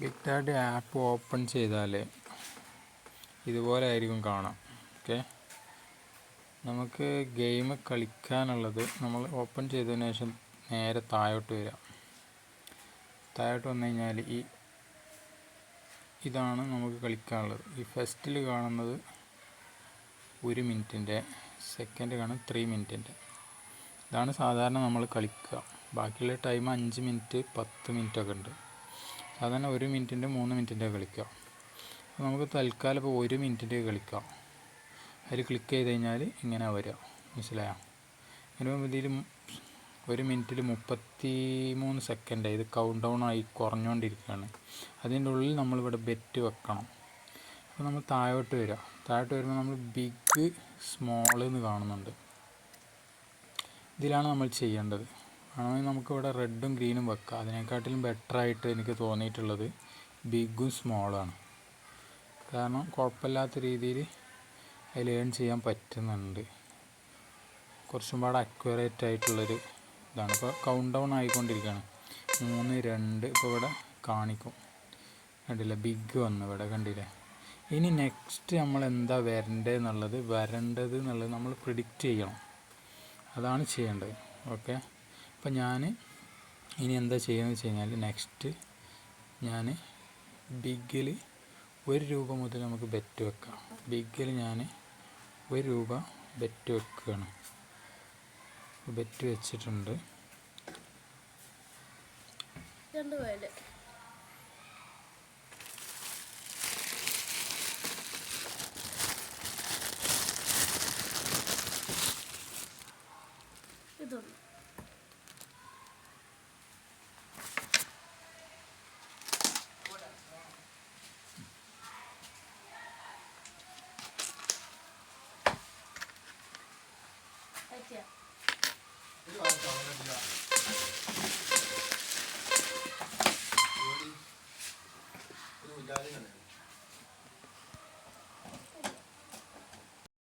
Big daddy app open ചെയ്താൽ ഇതുപോലെ ആയിരിക്കും കാണാം. ഓക്കെ, നമുക്ക് ഗെയിം കളിക്കാനുള്ളത് നമ്മൾ ഓപ്പൺ ചെയ്തതിന് ശേഷം നേരെ താഴോട്ട് വരിക. താഴോട്ട് വന്നു കഴിഞ്ഞാൽ ഇതാണ് നമുക്ക് കളിക്കാനുള്ളത്. ഈ ഫസ്റ്റിൽ കാണുന്നത് 1 മിനിറ്റിൻ്റെ, സെക്കൻഡ് കാണും 3 മിനിറ്റിൻ്റെ. ഇതാണ് സാധാരണ നമ്മൾ കളിക്കുക. ബാക്കിയുള്ള ടൈം 5 മിനിറ്റ് 10 മിനിറ്റൊക്കെ ഉണ്ട്. സാധാരണ 1 മിനിറ്റിൻ്റെ 3 മിനിറ്റിൻ്റെ കളിക്കുക. അപ്പോൾ നമുക്ക് തൽക്കാലം ഇപ്പോൾ 1 മിനിറ്റിൻ്റെ കളിക്കാം. അതിൽ ക്ലിക്ക് ചെയ്ത് കഴിഞ്ഞാൽ ഇങ്ങനെ വരിക, മനസ്സിലായോ? ഇങ്ങനെ ഇതിൽ 1 മിനിറ്റിൽ 33 സെക്കൻഡ് ഇത് കൗണ്ട് ഡൗൺ ആയി കുറഞ്ഞുകൊണ്ടിരിക്കുകയാണ്. അതിൻ്റെ ഉള്ളിൽ നമ്മളിവിടെ ബെറ്റ് വെക്കണം. അപ്പോൾ നമ്മൾ താഴോട്ട് വരിക. താഴോട്ട് വരുമ്പോൾ നമ്മൾ ബിഗ് സ്മോൾ എന്ന് കാണുന്നുണ്ട്. ഇതിലാണ് നമ്മൾ ചെയ്യേണ്ടത്. ആണെങ്കിൽ നമുക്കിവിടെ റെഡും ഗ്രീനും വെക്കാം. അതിനെക്കാട്ടിലും ബെറ്ററായിട്ട് എനിക്ക് തോന്നിയിട്ടുള്ളത് ബിഗും സ്മോളാണ്. കാരണം കുഴപ്പമില്ലാത്ത രീതിയിൽ അതിൽ ഏൺ ചെയ്യാൻ പറ്റുന്നുണ്ട്. കുറച്ചും പാടെ അക്യുറേറ്റ് ആയിട്ടുള്ളൊരു ഇതാണ്. ഇപ്പോൾ കൗണ്ട് ഡൗൺ ആയിക്കൊണ്ടിരിക്കുകയാണ്. 3, 2 ഇപ്പോൾ ഇവിടെ കാണിക്കും, കണ്ടില്ല? ബിഗ് വന്നു ഇവിടെ, കണ്ടില്ലേ? ഇനി നെക്സ്റ്റ് നമ്മൾ എന്താ വരേണ്ടത് എന്നുള്ളത് നമ്മൾ പ്രിഡിക്റ്റ് ചെയ്യണം. അതാണ് ചെയ്യേണ്ടത്. ഓക്കെ, അപ്പം ഞാൻ ഇനി എന്താ ചെയ്യുന്നത് വെച്ച് കഴിഞ്ഞാൽ, നെക്സ്റ്റ് ഞാൻ ബിഗിൽ 1 രൂപ മുതൽ നമുക്ക് ബെറ്റ് വെക്കാം. ബിഗിൽ ഞാൻ 1 രൂപ ബെറ്റ് വെക്കുകയാണ്. ബെറ്റ് വെച്ചിട്ടുണ്ട്. ഇതൊന്നും Ini